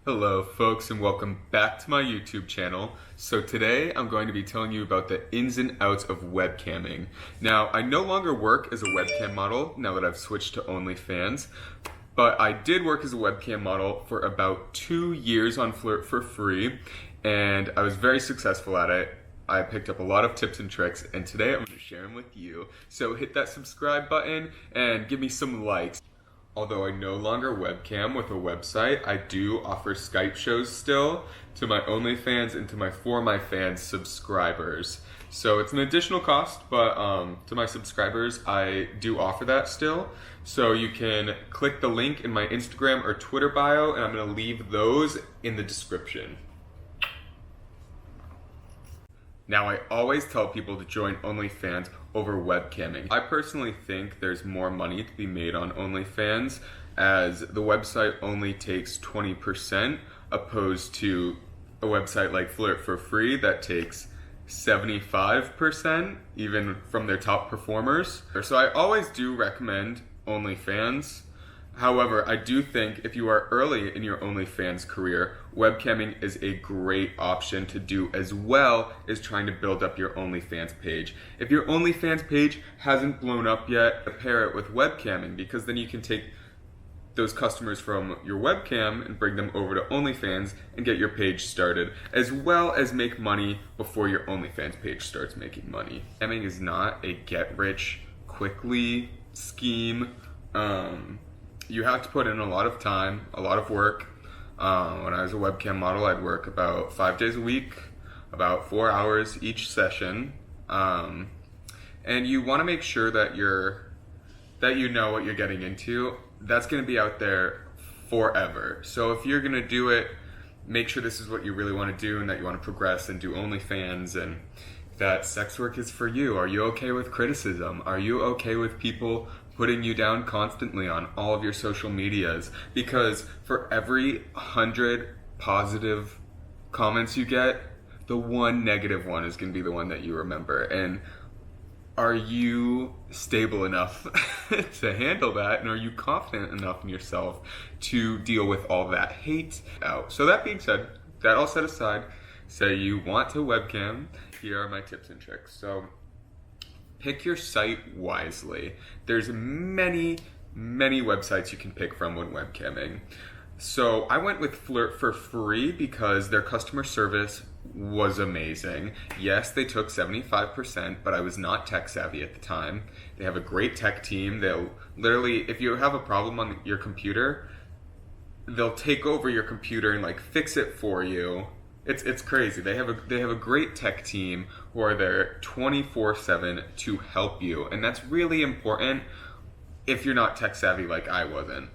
Hello folks and welcome back to my YouTube channel. So today I'm going to be telling you about the ins and outs of webcamming. Now I no longer work as a webcam model now that I've switched to OnlyFans, but I did work as a webcam model for about 2 years on Flirt for free and I was very successful at it. I picked up a lot of tips and tricks and today I'm going to share them with you. So hit that subscribe button and give me some likes. Although I no longer webcam with a website, I do offer Skype shows still to my OnlyFans and to my For My Fans subscribers. So it's an additional cost, but to my subscribers, I do offer that still. So you can click the link in my Instagram or Twitter bio, and I'm going to leave those in the description. Now, I always tell people to join OnlyFans over webcamming. I personally think there's more money to be made on OnlyFans as the website only takes 20% opposed to a website like Flirt for Free that takes 75% even from their top performers. So I always do recommend OnlyFans. However, I do think if you are early in your OnlyFans career, webcamming is a great option to do as well as trying to build up your OnlyFans page. If your OnlyFans page hasn't blown up yet, pair it with webcamming because then you can take those customers from your webcam and bring them over to OnlyFans and get your page started, as well as make money before your OnlyFans page starts making money. Webcamming is not a get-rich-quickly scheme. You have to put in a lot of time, a lot of work. When I was a webcam model, I'd work about 5 days a week, about 4 hours each session. And you want to make sure that you know what you're getting into. That's going to be out there forever. So if you're going to do it, make sure this is what you really want to do and that you want to progress and do OnlyFans and that sex work is for you. Are you okay with criticism? Are you okay with people putting you down constantly on all of your social medias? Because for every 100 positive comments you get, the one negative one is going to be the one that you remember. And are you stable enough to handle that? And are you confident enough in yourself to deal with all that hate out? So that being said, that all set aside, say you want to webcam, here are my tips and tricks. So pick your site wisely. There's many websites you can pick from when webcamming. So I went with Flirt for Free because their customer service was amazing. Yes, they took 75%, but I was not tech savvy at the time. They have a great tech team. They'll literally, if you have a problem on your computer, they'll take over your computer and like fix it for you. It's crazy. They have a great tech team who are there 24/7 to help you, and that's really important if you're not tech savvy like I wasn't.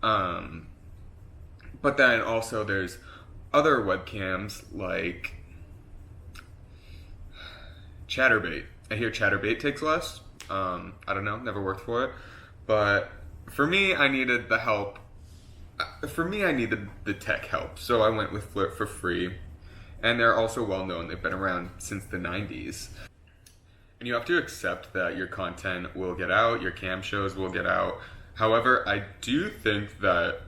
But then also there's other webcams like Chatterbait. I hear Chatterbait takes less. I don't know, never worked for it, but for me, I needed the help. I needed the tech help, so I went with Flirt for Free. And they're also well known. They've been around since the 90s. And you have to accept that your content will get out, your cam shows will get out. However, I do think that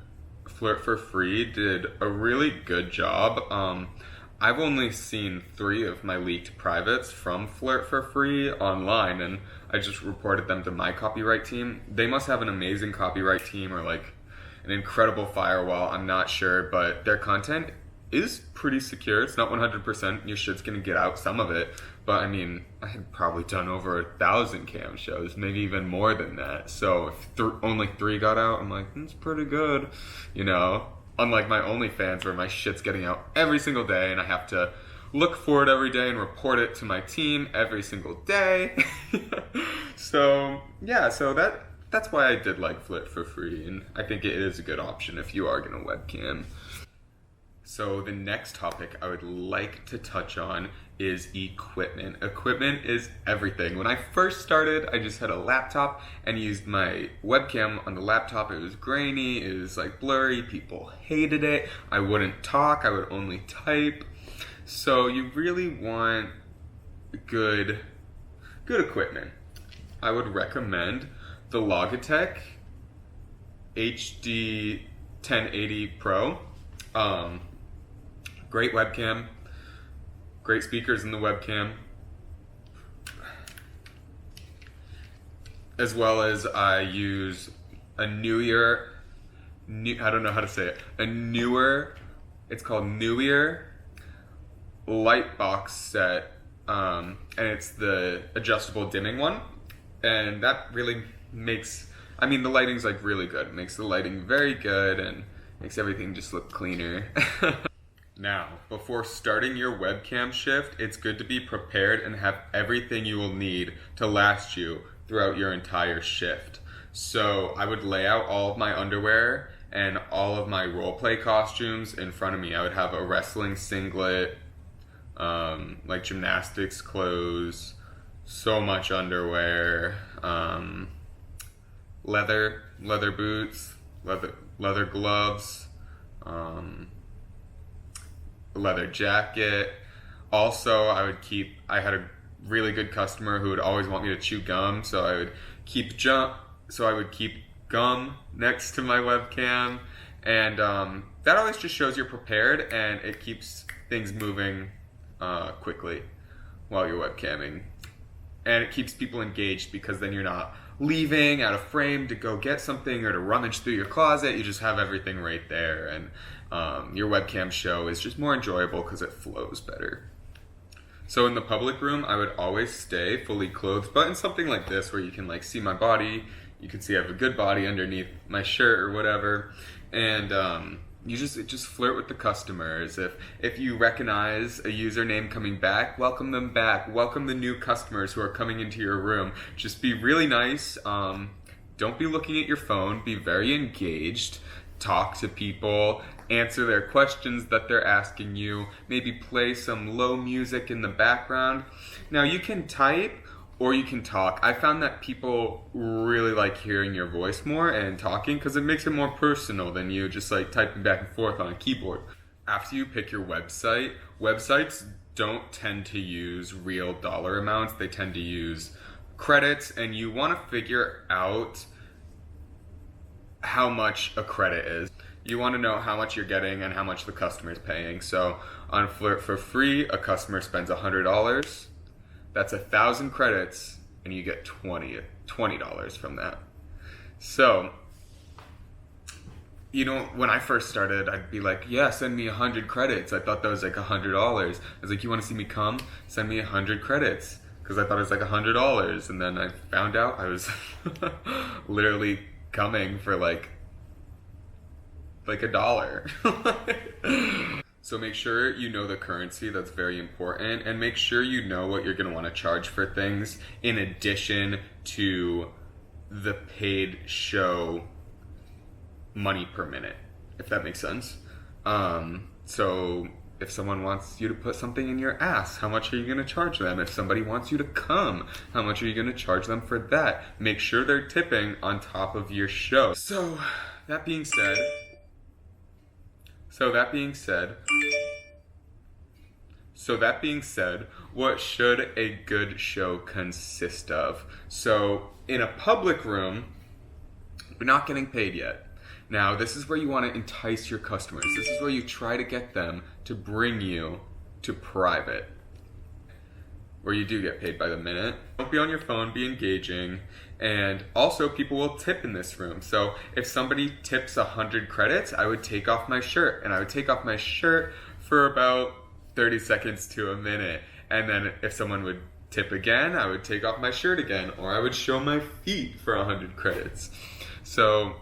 Flirt for Free did a really good job. I've only seen 3 of my leaked privates from Flirt for Free online, and I just reported them to my copyright team. They must have an amazing copyright team or like an incredible firewall, I'm not sure, but their content is pretty secure. It's not 100%, your shit's gonna get out, some of it, but I mean, I had probably done over 1,000 cam shows, maybe even more than that, so if only 3 got out, I'm like, it's pretty good, you know? Unlike my OnlyFans where my shit's getting out every single day and I have to look for it every day and report it to my team every single day. So, yeah, that's why I did like Flirt for Free, and I think it is a good option if you are going to webcam. So the next topic I would like to touch on is equipment. Equipment is everything. When I first started, I just had a laptop and used my webcam on the laptop. It was grainy, it was like blurry, people hated it. I wouldn't talk, I would only type. So you really want good equipment. I would recommend the Logitech HD 1080 Pro. Um, Great webcam, great speakers in the webcam, as well as I use I don't know how to say it, it's called Newer light box set, and it's the adjustable dimming one, and that really makes, the lighting's like really good. It makes the lighting very good and makes everything just look cleaner. Now, before starting your webcam shift, it's good to be prepared and have everything you will need to last you throughout your entire shift. So I would lay out all of my underwear and all of my roleplay costumes in front of me. I would have a wrestling singlet, like gymnastics clothes, so much underwear, leather boots, leather gloves, leather jacket. Also, I had a really good customer who would always want me to chew gum, so I would keep gum next to my webcam, and that always just shows you're prepared, and it keeps things moving quickly while you're webcamming, and it keeps people engaged because then you're not leaving out of frame to go get something or to rummage through your closet. You just have everything right there, and your webcam show is just more enjoyable because it flows better. So in the public room, I would always stay fully clothed, but in something like this where you can like see my body, you can see I have a good body underneath my shirt or whatever, and you just flirt with the customers. If you recognize a username coming back, welcome them back. Welcome the new customers who are coming into your room. Just be really nice. Don't be looking at your phone. Be very engaged. Talk to people. Answer their questions that they're asking you. Maybe play some low music in the background. Now you can type or you can talk. I found that people really like hearing your voice more and talking because it makes it more personal than you just like typing back and forth on a keyboard. After you pick your website, websites don't tend to use real dollar amounts. They tend to use credits, and you want to figure out how much a credit is. You want to know how much you're getting and how much the customer is paying. So on Flirt for Free, a customer spends $100. That's 1,000 credits, and you get $20 from that. So, when I first started, I'd be like, yeah, send me 100 credits. I thought that was like $100. I was like, you want to see me come? Send me 100 credits. Because I thought it was like $100. And then I found out I was literally coming for like $1. So make sure you know the currency. That's very important. And make sure you know what you're going to want to charge for things in addition to the paid show money per minute, if that makes sense. So if someone wants you to put something in your ass, how much are you going to charge them? If somebody wants you to come, how much are you going to charge them for that? Make sure they're tipping on top of your show. So that being said, what should a good show consist of? So in a public room, we're not getting paid yet. Now, this is where you want to entice your customers. This is where you try to get them to bring you to private, where you do get paid by the minute. Don't be on your phone, be engaging. And also, people will tip in this room. So if somebody tips 100 credits, I would take off my shirt. And I would take off my shirt for about 30 seconds to a minute. And then if someone would tip again, I would take off my shirt again. Or I would show my feet for 100 credits. So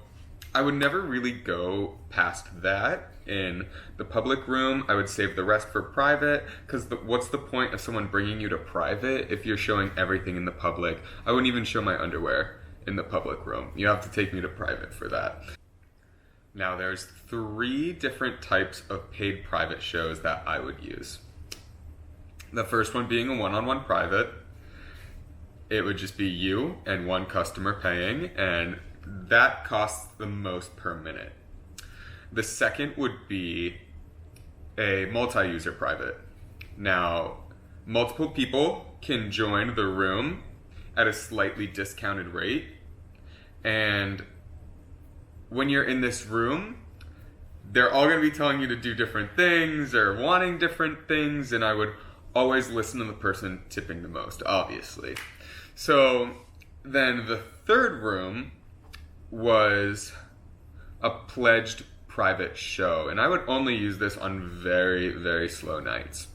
I would never really go past that. In the public room, I would save the rest for private, because what's the point of someone bringing you to private if you're showing everything in the public? I wouldn't even show my underwear in the public room. You have to take me to private for that. Now, there's 3 different types of paid private shows that I would use. The first one being a one-on-one private. It would just be you and one customer paying, and that costs the most per minute. The second would be a multi-user private. Now, multiple people can join the room at a slightly discounted rate. And when you're in this room, they're all going to be telling you to do different things or wanting different things, and I would always listen to the person tipping the most, obviously. So then the third room was a pledged private show, and I would only use this on very, very slow nights,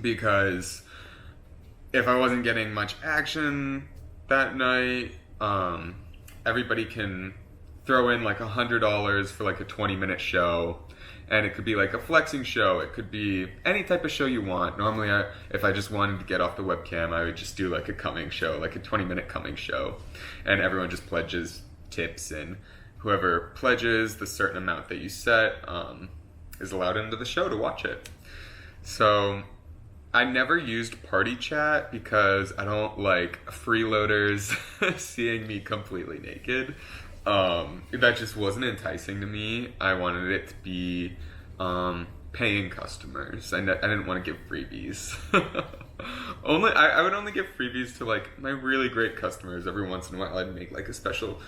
because if I wasn't getting much action that night, everybody can throw in like $100 for like a 20-minute show, and it could be like a flexing show, it could be any type of show you want. Normally, if I just wanted to get off the webcam, I would just do like a coming show, like a 20-minute coming show, and everyone just pledges tips, and whoever pledges the certain amount that you set is allowed into the show to watch it. So I never used party chat because I don't like freeloaders seeing me completely naked. That just wasn't enticing to me. I wanted it to be paying customers. I didn't want to give freebies. I would only give freebies to like my really great customers. Every once in a while I'd make like a special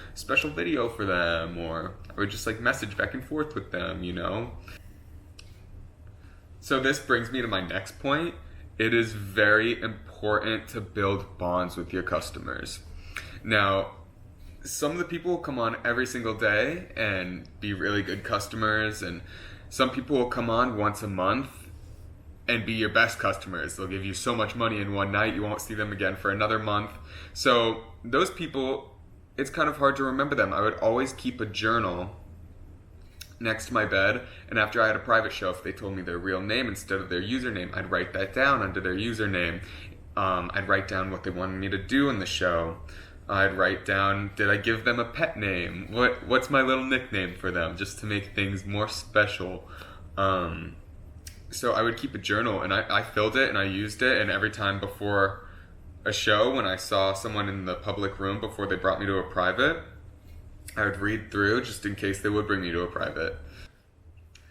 video for them, or I would just like message back and forth with them, you know? So this brings me to my next point. It is very important to build bonds with your customers. Now, some of the people will come on every single day and be really good customers, and some people will come on once a month and be your best customers. They'll give you so much money in one night, you won't see them again for another month. So those people, it's kind of hard to remember them. I would always keep a journal next to my bed, and after I had a private show, if they told me their real name instead of their username, I'd write that down under their username. I'd write down what they wanted me to do in the show. I'd write down, did I give them a pet name? What's my little nickname for them, just to make things more special. So I would keep a journal, and I filled it and I used it, and every time before a show, when I saw someone in the public room before they brought me to a private, I would read through just in case they would bring me to a private.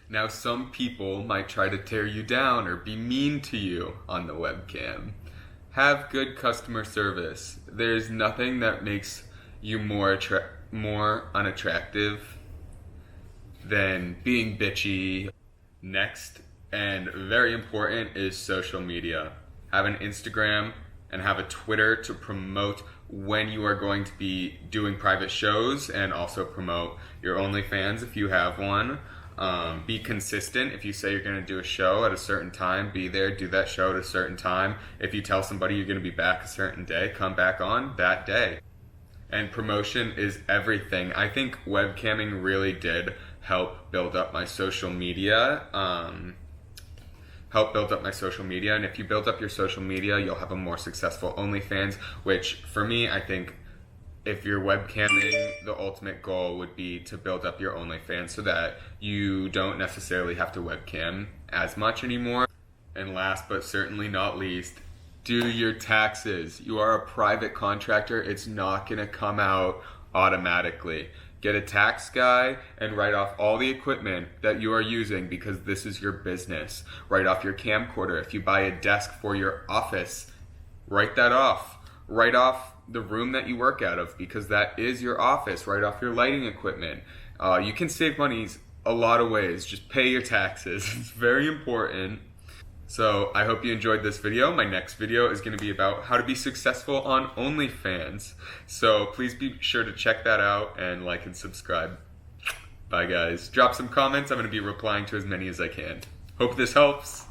Now, some people might try to tear you down or be mean to you on the webcam. Have good customer service. There's nothing that makes you more unattractive than being bitchy. Next, and very important, is social media. Have an Instagram and have a Twitter to promote when you are going to be doing private shows, and also promote your OnlyFans if you have one. Be consistent. If you say you're going to do a show at a certain time, be there, do that show at a certain time. If you tell somebody you're going to be back a certain day, come back on that day. And promotion is everything. I think webcamming really did help build up my social media. And if you build up your social media, you'll have a more successful OnlyFans, which for me, I think if you're webcamming, the ultimate goal would be to build up your OnlyFans so that you don't necessarily have to webcam as much anymore. And last but certainly not least, do your taxes. You are a private contractor. It's not going to come out automatically. Get a tax guy and write off all the equipment that you are using, because this is your business. Write off your camcorder. If you buy a desk for your office, write that off. Write off the room that you work out of, because that is your office. Write off your lighting equipment. You can save money a lot of ways. Just pay your taxes. It's very important. So I hope you enjoyed this video. My next video is going to be about how to be successful on OnlyFans. So please be sure to check that out and like and subscribe. Bye guys. Drop some comments. I'm going to be replying to as many as I can. Hope this helps.